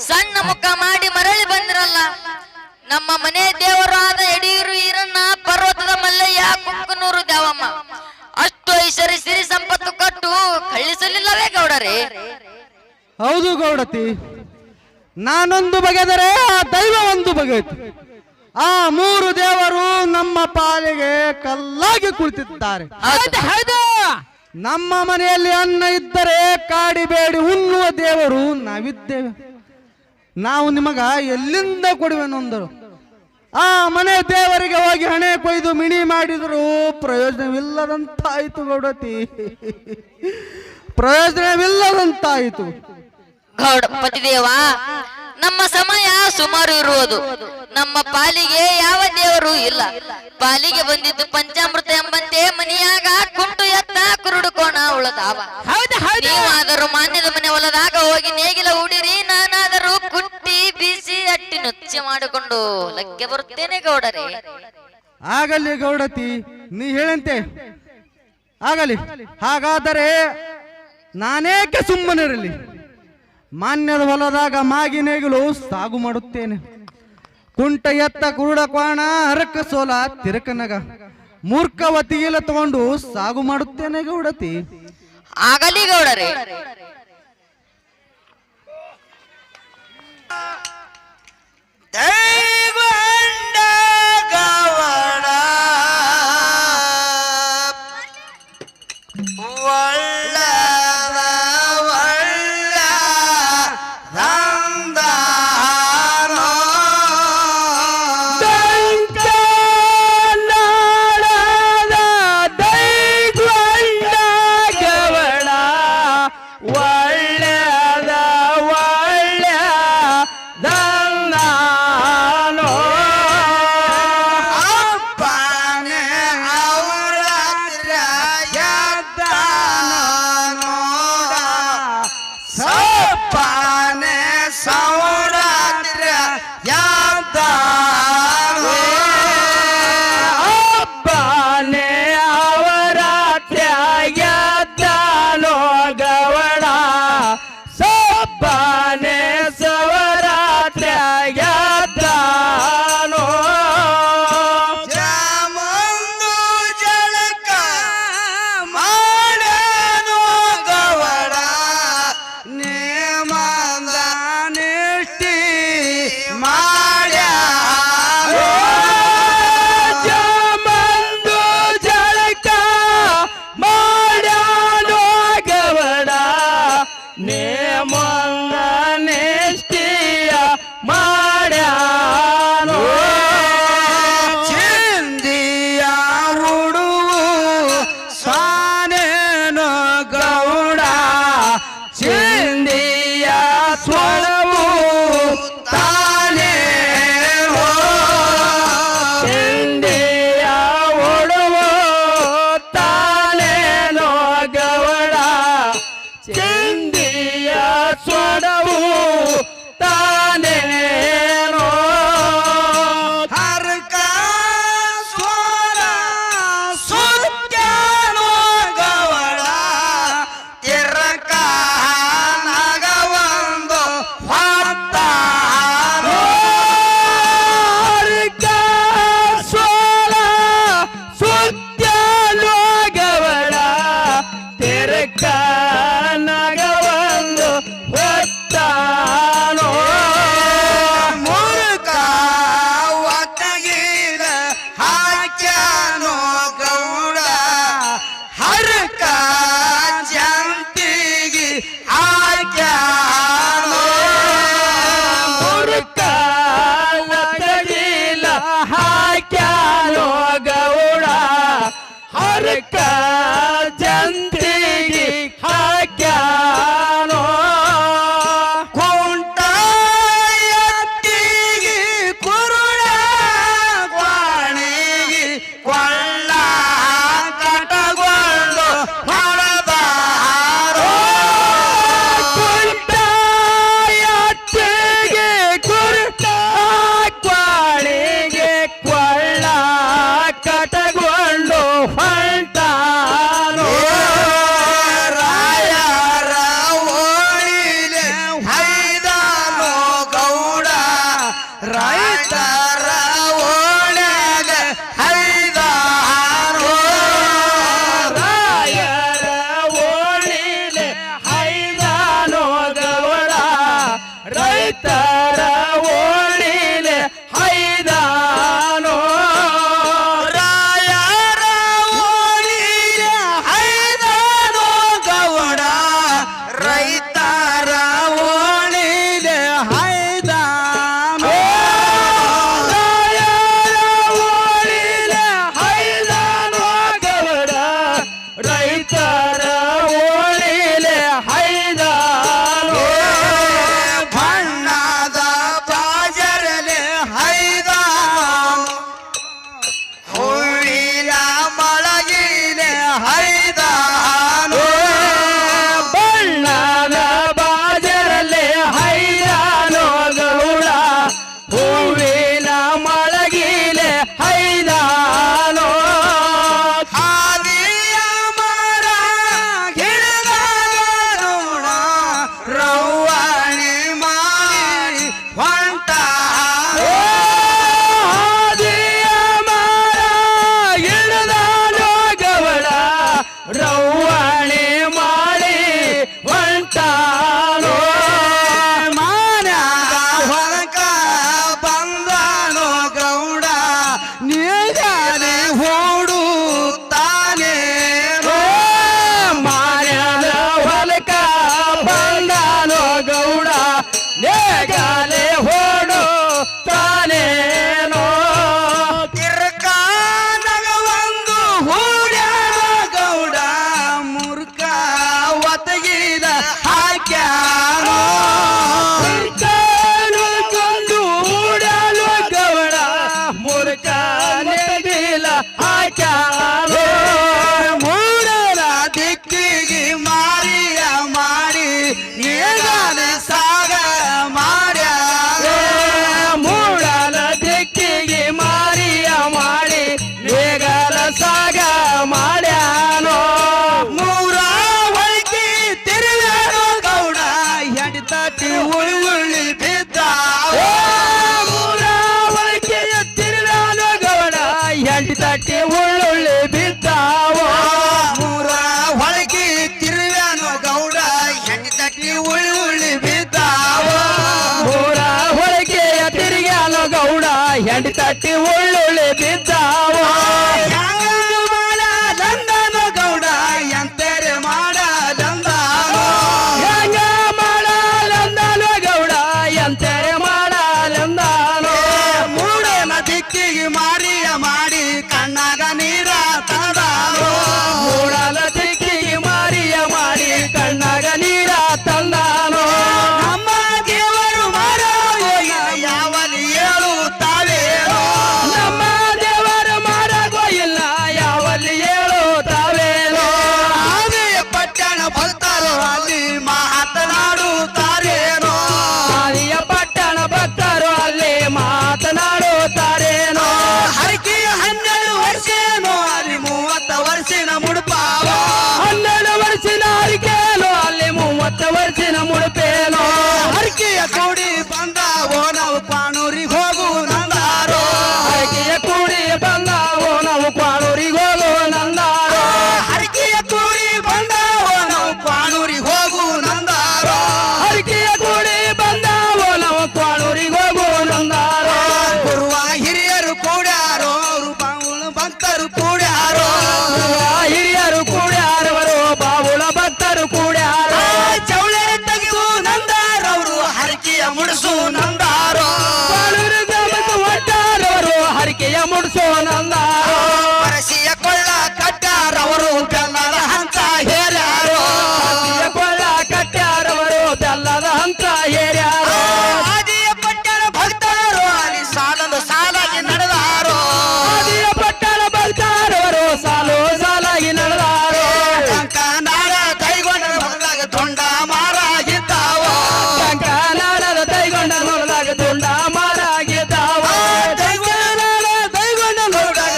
ಸಣ್ಣ ಮುಖ ಮಾಡಿ ಮರಳಿ ಬಂದಿರಲ್ಲ. ನಮ್ಮ ಮನೆ ದೇವರಾದ ಯಡಿಯೂರು ಈರಣ್ಣ, ಪರ್ವತದ ಮಲ್ಲಯ್ಯ, ಕುಕ್ಕನೂರು ದೇವಮ್ಮ ಅಷ್ಟು ಐಶ್ವರ್ಯ ಸಿರಿ ಸಂಪತ್ತು ಕೊಟ್ಟು ಕಳಿಸಲಿಲ್ಲವೇ ಗೌಡರೇ? ಹೌದು ಗೌಡತಿ, ನಾನೊಂದು ಬಗೆದರೆ ಆ ದೈವ ಒಂದು ಬಗೆಯಿತು. ಆ ಮೂರು ದೇವರು ನಮ್ಮ ಪಾಲಿಗೆ ಕಲ್ಲಾಗಿ ಕುಳಿತಿದ್ದಾರೆ. ನಮ್ಮ ಮನೆಯಲ್ಲಿ ಅನ್ನ ಇದ್ದರೆ ಕಾಡಿಬೇಡಿ ಉಣ್ಣುವ ದೇವರು ನಾವಿದ್ದೇವೆ. ನಾವು ನಿಮಗ ಎಲ್ಲಿಂದ ಕೊಡುವೆನೊಂದರು. ಆ ಮನೆ ದೇವರಿಗೆ ಹೋಗಿ ಹಣೆ ಕೊಯ್ದು ಮಿಣಿ ಮಾಡಿದರೂ ಪ್ರಯೋಜನವಿಲ್ಲದಂತಾಯಿತು ಗೌಡತಿ, ಪ್ರಯೋಜನವಿಲ್ಲದಂತಾಯಿತು. ಗೌಡ ಪತಿದೇವ, ನಮ್ಮ ಸಮಯ ಸುಮಾರು ಇರುವುದು. ನಮ್ಮ ಪಾಲಿಗೆ ಯಾವ ದೇವರು ಇಲ್ಲ. ಪಾಲಿಗೆ ಬಂದಿದ್ದು ಪಂಚಾಮೃತ ಎಂಬಂತೆ ಮನೆಯಾಗ ಕುಂಟು ಎತ್ತ ಕುರುಡು ಕೋಣ ಉಳದಾವ. ನೀವಾದರೂ ಮಾನ್ಯದ ಮನೆ ಹೊಲದಾಗ ಹೋಗಿ ನೇಗಿಲ ಹೂಡಿರಿ, ನಾನಾದರೂ ಕುಟ್ಟಿ ಬೀಸಿ ಅಟ್ಟಿ ನುಚ್ಚೆ ಮಾಡಿಕೊಂಡು ಲಗ್ಗೆ ಬರುತ್ತೇನೆ ಗೌಡರೇ. ಆಗಲಿ ಗೌಡತಿ, ನೀ ಹೇಳಂತೆ ಆಗಲಿ. ಹಾಗಾದರೆ ನಾನೇಕೆ ಸುಮ್ಮನಿರಲಿ? ಮಾನ್ಯದ ಹೊಲದಾಗ ಮಾಗಿ ನೇಗಿಲು ಸಾಗು ಮಾಡುತ್ತೇನೆ. ಕುಂಟ ಎತ್ತ ಕುರುಡ ಕೋಣ ಹರಕ ಸೋಲ ತಿರಕನಗ ಮೂರ್ಖವತಿಗೆಲ್ಲ ತಗೊಂಡು ಸಾಗು ಮಾಡುತ್ತೇನೆ ಗೌಡತಿ. ಆಗಲಿ ಗೌಡರೇ. ಕೊಳ್ಳ ಕಟಗೊಂಡು ಎಂಡಿ ತಟ್ಟಿ ಉಳ್ಳುಳ್ಳಿ ಬಿದ್ದಾವ ದಂದನ ಗೌಡ ಎಂತೆರೆ ಮಾಡದಂದಾನೋ ಹೆಂಗ ಮಾಡಲೆಂದನು ಗೌಡ ಎಂತೆರೆ ಮಾಡಲೆಂದಾನೋ ಮೂಡನ ದಿಕ್ಕಿಗೆ ಮಾರಿಯ ಮಾಡಿ ಕಣ್ಣಾಗ ನೀರ ತಂದಾನೋ ಮೂಡಲ ದಿಕ್ಕಿಗೆ ಮಾರಿಯ ಮಾಡಿ ಕಣ್ಣಾಗ ನೀರ ತಂದಾನೋ ನಮ್ಮ ದೇವರು ಮಾಡೋ ಯಾವಲ್ಲಿ ಹೇಳುತ್ತಾವೇನೋ ನಮ್ಮ ದೇವರ ಮಾಡಗೋ ಇಲ್ಲ ಯಾವಲ್ಲಿ ಹೇಳುತ್ತಾವೇನೋ ಆದಿಯ ಪಟ್ಟಣ ಭಕ್ತರು ಅಲ್ಲಿ ಮಾತನಾಡುತ್ತಾರೇನೋ ಆದಿಯ ಪಟ್ಟಣ ಭಕ್ತರು ಅಲ್ಲಿ ಮಾತನಾಡುತ್ತಾರೇನೋ ಹರಕೆಯ 12 ವರ್ಷೇನೋ ಅಲ್ಲಿ 30 ವರ್ಷಿನ ಮುಡುಪಾವ 12 ವರ್ಷಿನ ಅರಿಕೇನೋ ಅಲ್ಲಿ 30 ವರ್ಷಿನ ಮುಡುಪೇನೋ ಹರಕೆಯ ಕೂಡಿ ಬಂದಾವೋ ನಾವು ಪಾಣೂರಿಗೆ ಹೋಗು ನಂದಾರೋ ಹರಕೆಯ ಕೂಡಿ ಬಂದಾವೋ ನಾವು ಕ್ವಾಣೂರಿಗೆ ಹೋಗೋ ನಂದಾರೋ ಹರಕೆಯ ಕೂಡಿ ಬಂದಾವೋ ನಾವು ಪಾಣೂರಿಗೆ ಹೋಗು ನಂದಾರೋ ಹರಕೆಯ ಕೂಡಿ ಬಂದಾವೋ ನಾವು ಕ್ವಾಣೂರಿಗೆ ಹೋಗೋ ನಂದಾರೋ ಗುರುವ ಹಿರಿಯರು ಕೂಡ್ಯಾರೋ ಅವರು ಭಕ್ತರು ಕೂಡ್ಯಾರೋ ಹಿರಿಯರು ಕೂಡ್ಯಾರವರು ಬಾವುಳ ಭಕ್ತರು ಕೂಡ್ಯಾರೋ ಚೌಳೆ ತೆಗೆದು ನಂದಾರವರು ಹರಕೆಯ ಮುಡಿಸು ನಂದಾರೋ ಬಾಳೂರು ಗ್ರಾಮಕ್ಕೆ ಒಟ್ಟಾರವರು ಹರಕೆಯ ಮುಡಿಸೋ ನಂದಾರೋ ಪರಸಿಯ ಕೊಳ್ಳ ಕಟ್ಟಾರವರು ಬೆಲ್ಲದ ಹಂತ ಹೇರ್ಯಾರೋ ಹರಕೆಯ ಕೊಳ್ಳ ಕಟ್ಟ್ಯಾರವರು ಬೆಲ್ಲದ ಹಂತ ಹೇರ್ಯಾರೋ ಆದಿಯ ಪಟ್ಟಣ ಭಕ್ತರು ಅಲ್ಲಿ ಸಾಲಲು ಸಾಲಾಗಿ ನಡೆದಾರೋ ಆದಿಯ ಪಟ್ಟಣ ಭಕ್ತರವರು ಸಾಲು ಸಾಲಾಗಿ ನಡೆದಾರೋ ಕಂಕನಾಡ ಕೈಗೊಂಡ ಹೊಲದಾಗ ದೊಂಡ ಮಾರಾಗಿದ್ದಾವೋ ಕಂಕನಾಡದ ದೈಗೊಂಡ ನೋಡಿದಾಗ ದುಂಡ ಮಾರಾಗಿದ್ದಾವ ದೈಗೊಂಡ ನೋಡಿದಾಗ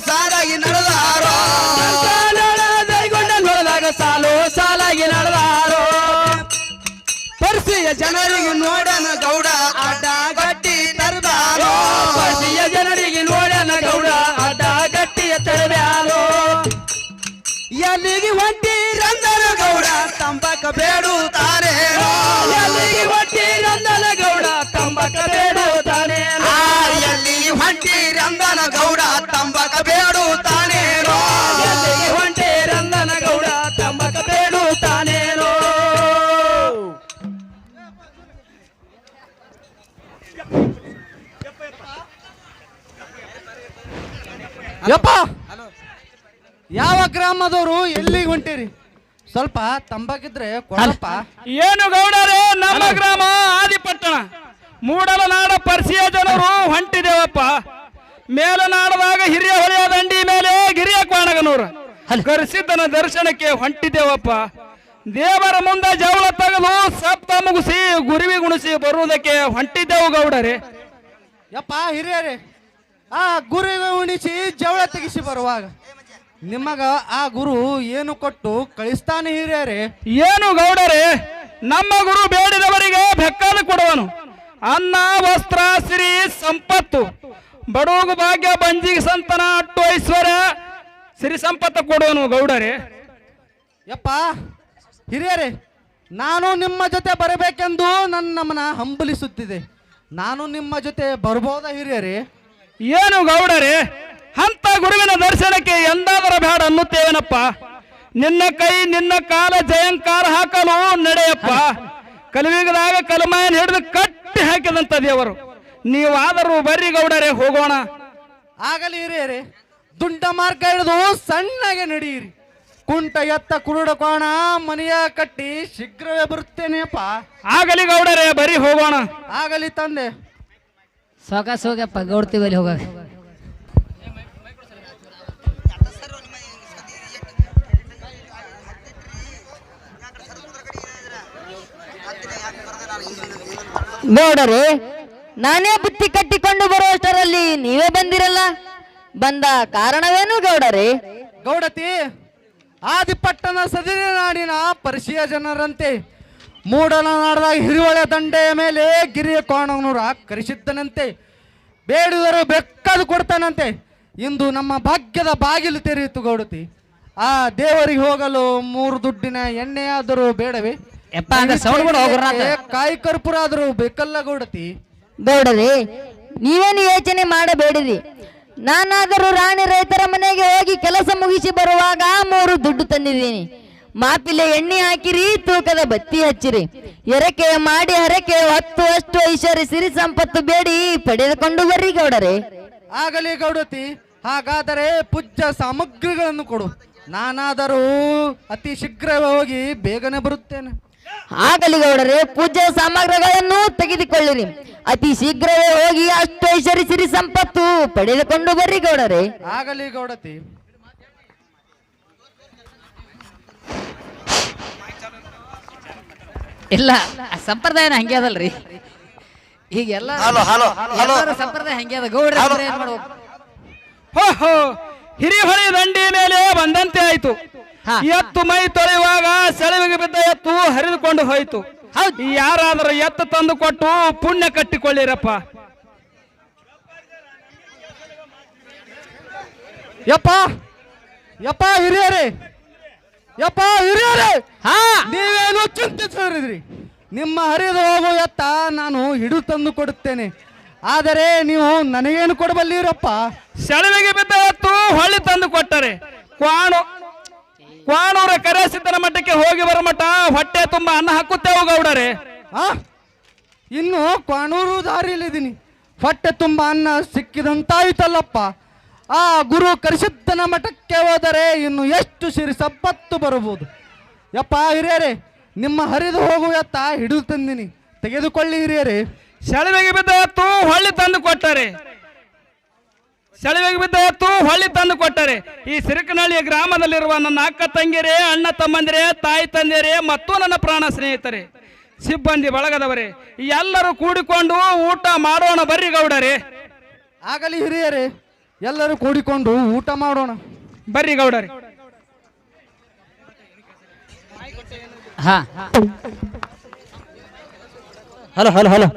ಸಾಲಾಗಿ ನಡೆದಾರೋ ಕಂಕನಾಡ ದೈಗೊಂಡ ನೋಡಿದಾಗ ಸಾಲು ಸಾಲಾಗಿ ನಡೆದಾರೋ ಪರಿಸಿಯ ಜನರಿಗೆ ನೋಡನ ಗೌಡ ಅಡ್ಡ ಗಟ್ಟಿ ತರದಾರೋ ಪರ್ಸಿಯ ಜನರಿಗೆ ನೋಡನ ಗೌಡ ಅಡ್ಡ ಗಟ್ಟಿಯ ತರಬ್ಯಾರೋ ಎಲ್ಲಿಗೆ ಹೊಂಟಿ ರಂದನ ಗೌಡ ತಂಬಕ ಬೇಡುತ್ತಾರೇನೋ ಎಲ್ಲಿಗೆ ಹೊಟ್ಟಿ ನಂದನ ಗೌಡ ತಂಬಕ ಬೇಡುತ್ತಾನೇನೋ ಎಲ್ಲಿಗೆ ಹೊಂಟಿ ರಂದನ ಗೌಡ ತಂಬಕ ಬೇಡುತ್ತಾನೇನೋ ಎಲ್ಲಿಗೆ ಹೊಂಟೆ ರಂದನ ಗೌಡ ತಂಬಕ ಬೇಡುತ್ತಾನೇನೋ ಯಪ್ಪ ಯಾವ ಗ್ರಾಮದವರು ಎಲ್ಲಿಗೆ ಹೊಂಟಿರಿ ಸ್ವಲ್ಪ ತಂಬಾಕಿದ್ರೆ ಕೊಡಪ್ಪ ಏನು ಗೌಡರೇ ನಮ್ಮ ಗ್ರಾಮ ಆದಿಪಟ್ಟಣ ಮೂಡಲನಾಡ ಪರ್ಸಿಯ ಜನರು ಹೊಂಟಿದೇವಪ್ಪ ಮೇಲನಾಡದಾಗ ಹಿರಿಯ ಹೊಳೆಯ ದಂಡಿ ಮೇಲೆ ಗಿರಿಯ ಕ್ವಾಣಗನೂರು ಕರೆಸಿದ್ದನ ದರ್ಶನಕ್ಕೆ ಹೊಂಟಿದ್ದೇವಪ್ಪ ದೇವರ ಮುಂದೆ ಜವಳ ತೆಗೆದು ಸಪ್ತ ಮುಗಿಸಿ ಗುರುವಿ ಗುಣಿಸಿ ಬರುವುದಕ್ಕೆ ಹೊಂಟಿದ್ದೆವು ಗೌಡರೇ ಯಪ್ಪ ಹಿರಿಯರೇ ಆ ಗುರುವಿಗೆ ಉಣಿಸಿ ಜವಳ ತೆಗಿಸಿ ಬರುವಾಗ ನಿಮಗ ಆ ಗುರು ಏನು ಕೊಟ್ಟು ಕಳಿಸ್ತಾನೆ ಹಿರಿಯರೇ ಏನು ಗೌಡರೇ ನಮ್ಮ ಗುರು ಬೇಡಿದವರಿಗೆ ಬೆಕ್ಕಲು ಕೊಡುವನು ಅನ್ನ ವಸ್ತ್ರ ಸಿರಿ ಸಂಪತ್ತು ಬಡವಗ ಭಾಗ್ಯ ಬಂಜಿಗೆ ಸಂತನ ಅಟ್ಟು ಐಶ್ವರ್ಯ ಸಿರಿ ಸಂಪತ್ತು ಕೊಡುವನು ಗೌಡರೇ ಯಪ್ಪ ಹಿರಿಯರೇ ನಾನು ನಿಮ್ಮ ಜೊತೆ ಬರಬೇಕೆಂದು ನಮ್ಮನ್ನ ಹಂಬಲಿಸುತ್ತಿದೆ ನಾನು ನಿಮ್ಮ ಜೊತೆ ಬರ್ಬೋದಾ ಹಿರಿಯರೇ ಏನು ಗೌಡರೇ ಅಂತ ಗುರುವಿನ ದರ್ಶನಕ್ಕೆ ಎಂದಾದರೂ ಬೇಡ ಅನ್ನುತ್ತೇವನಪ್ಪ ನಿನ್ನ ಕೈ ನಿನ್ನ ಕಾಲ ಜಯಂಕಾರ ಹಾಕಲು ನಡೆಯಪ್ಪ ಕಲಿಯುಗದಾಗ ಕಲಮಾಯನ್ ಹಿಡಿದು ಕಟ್ಟಿ ಹಾಕಿದಂತ ದೇವರು ನೀವಾದರೂ ಬರ್ರಿ ಗೌಡರೇ ಹೋಗೋಣ ಆಗಲಿ ಹಿರಿಯರೇ ದುಂಡ ಮಾರ್ಗ ಹಿಡಿದು ಸಣ್ಣಗೆ ನಡೆಯಿರಿ ಕುಂಟ ಎತ್ತ ಕುರುಡ ಕೋಣ ಮನೆಯ ಕಟ್ಟಿ ಶೀಘ್ರವೇ ಬರುತ್ತೇನೆಯಪ್ಪ ಆಗಲಿ ಗೌಡರೇ ಬರೀ ಹೋಗೋಣ ಆಗಲಿ ತಂದೆ ಸಾವಕಾಶ ಹೋಗ್ಯಪ್ಪ ಗೌಡ್ತೀವಿ ಅಲ್ಲಿ ಹೋಗಾಗ ಗೌಡರೇ ನಾನೇ ಬುತ್ತಿ ಕಟ್ಟಿಕೊಂಡು ಬರುವಷ್ಟರಲ್ಲಿ ನೀವೇ ಬಂದಿರಲ್ಲ ಬಂದ ಕಾರಣವೇನು ಗೌಡರೇ ಗೌಡತಿ ಆದಿಪಟ್ಟಣ ಸದಿರ ನಾಡಿನ ಪರಿಶಿಯ ಜನರಂತೆ ಮೂಡಲ ನಾಡದಾಗ ಹಿರಿವಳೆ ದಂಡೆಯ ಮೇಲೆ ಗಿರಿಯ ಕೋಣನೂರ ಕರೆಸಿದ್ದನಂತೆ ಬೇಡಿದರು ಬೆಕ್ಕದು ಕೊಡ್ತಾನಂತೆ ಇಂದು ನಮ್ಮ ಭಾಗ್ಯದ ಬಾಗಿಲು ತೆರೆಯಿತು ಗೌಡತಿ ಆ ದೇವರಿಗೆ ಹೋಗಲು 3 ದುಡ್ಡಿನ ಎಣ್ಣೆಯಾದರೂ ಬೇಡವೇ ಯಪ್ಪ ಹಂಗ ಸೌಂಡ್ ಕೂಡ ಹೋಗ್ರ ಕಾಯಿ ಕರ್ಪೂರ ಆದರೂ ಬೇಕಲ್ಲ ಗೌಡತಿ ಗೌಡರೇ ನೀವೇನು ಯೋಚನೆ ಮಾಡಬೇಡಿರಿ. ನಾನಾದರೂ ರಾಣಿ ರೈತರ ಮನೆಗೆ ಹೋಗಿ ಕೆಲಸ ಮುಗಿಸಿ ಬರುವಾಗ 3 ದುಡ್ಡು ತಂದಿದ್ದೀನಿ. ಮಾಪಿಲೆ ಎಣ್ಣೆ ಹಾಕಿರಿ, ತೂಕದ ಬತ್ತಿ ಹಚ್ಚಿರಿ. ಎರಕೆ ಮಾಡಿ ಹರಕೆ ಹೊತ್ತು ಅಷ್ಟು ಐಶ್ವರ್ಯ ಸಿರಿ ಸಂಪತ್ತು ಬೇಡಿ ಪಡೆದುಕೊಂಡು ಬರ್ರಿ ಗೌಡರೇ. ಆಗಲಿ ಗೌಡತಿ, ಹಾಗಾದರೆ ಪೂಜ್ಯ ಸಾಮಗ್ರಿಗಳನ್ನು ಕೊಡು. ನಾನಾದರೂ ಅತಿ ಶೀಘ್ರವೇ ಹೋಗಿ ಬೇಗನೆ ಬರುತ್ತೇನೆ. ಆಗಲಿ ಗೌಡರೇ, ಪೂಜೆ ಸಾಮಗ್ರಿಗಳನ್ನು ತೆಗೆದುಕೊಳ್ಳಿರಿ. ಅತಿ ಶೀಘ್ರವೇ ಹೋಗಿ ಅಷ್ಟು ಐಶ್ವರ್ಯ ಸಿರಿ ಸಂಪತ್ತು ಪಡೆದುಕೊಂಡು ಬರ್ರಿ ಗೌಡರೇ. ಆಗಲಿ ಗೌಡತಿ. ಇಲ್ಲ ಸಂಪ್ರದಾಯನ ಹಂಗೆ ಅದಲ್ರಿ. ಈಗ ಎಲ್ಲರ ಸಂಪ್ರದಾಯ ಹಂಗೆ ಅದ. ಗೌಡ್ರ ಏನ್ ಮಾಡ್ಬೇಕು? ಹೋ ಹಿರಿಹೊಳಿ ದಂಡಿ ಮೇಲೆ ಬಂದಂತೆ ಆಯ್ತು. ಎತ್ತು ಮೈ ತೊಳೆಯುವಾಗ ಸೆಳವಿಗೆ ಬಿದ್ದ ಎತ್ತು ಹರಿದುಕೊಂಡು ಹೋಯ್ತು. ಯಾರಾದರೂ ಎತ್ತು ತಂದು ಕೊಟ್ಟು ಪುಣ್ಯ ಕಟ್ಟಿಕೊಳ್ಳಿರಪ್ಪ. ಯಪ್ಪ ಯಪ್ಪ ಹಿರಿಯರೇ, ಯಪ್ಪ ಹಿರಿಯರೇ, ನೀವೇನು ಚಿಂತಿಸಿದ್ರಿ? ನಿಮ್ಮ ಹರಿದು ಹೋಗೋ ಎತ್ತ ನಾನು ಹಿಡಿದು ತಂದು ಕೊಡುತ್ತೇನೆ. ಆದರೆ ನೀವು ನನಗೇನು ಕೊಡಬಲ್ಲಿರಪ್ಪ? ಸೆಳವಿಗೆ ಬಿದ್ದ ಎತ್ತು ಹೊಳ್ಳಿ ತಂದು ಕೊಟ್ಟರೆ ಕ್ವಾಣೂರ ಕರೆಸಿದ್ದನ ಮಠಕ್ಕೆ ಹೋಗಿ ಬರೋ ಮಠ ಹೊಟ್ಟೆ ತುಂಬ ಅನ್ನ ಹಾಕುತ್ತೇವು ಗೌಡರೇ. ಇನ್ನು ಕ್ವಾಣೂರು ದಾರಿಯಲ್ಲಿದ್ದೀನಿ. ಹೊಟ್ಟೆ ತುಂಬ ಅನ್ನ ಸಿಕ್ಕಿದಂತಾಯ್ತಲ್ಲಪ್ಪ. ಆ ಗುರು ಕರಿಸಿದ್ದನ ಮಠಕ್ಕೆ ಹೋದರೆ ಇನ್ನು ಎಷ್ಟು ಸಿರಿ ಸಂಪತ್ತು ಬರಬಹುದು. ಯಪ್ಪ ಹಿರಿಯರೇ, ನಿಮ್ಮ ಹರಿದು ಹೋಗುವ ಎತ್ತ ಹಿಡಿದು ತಂದಿನಿ, ತೆಗೆದುಕೊಳ್ಳಿ ಹಿರಿಯರೇ. ಸೆಳವಿಗೆ ಬಿದ್ದ ಎತ್ತು ಹೊಳ್ಳಿ ತಂದು ಕೊಟ್ಟರೆ ಈ ಸಿರಕನಹಳ್ಳಿಯ ಗ್ರಾಮದಲ್ಲಿರುವ ನನ್ನ ಅಕ್ಕ ತಂಗಿಯರೇ, ಅಣ್ಣ ತಮ್ಮಂದಿರೇ, ತಾಯಿ ತಂದೆಯರೇ ಮತ್ತು ನನ್ನ ಪ್ರಾಣ ಸ್ನೇಹಿತರೆ, ಸಿಬ್ಬಂದಿ ಬಳಗದವರೇ, ಎಲ್ಲರೂ ಕೂಡಿಕೊಂಡು ಊಟ ಮಾಡೋಣ ಬರ್ರಿ ಗೌಡರೇ. ಆಗಲಿ ಹಿರಿಯರೇ, ಎಲ್ಲರೂ ಕೂಡಿಕೊಂಡು ಊಟ ಮಾಡೋಣ ಬರ್ರಿ ಗೌಡರೇ. ಹಾ ಹಲೋ ಹಲೋ ಹಲೋ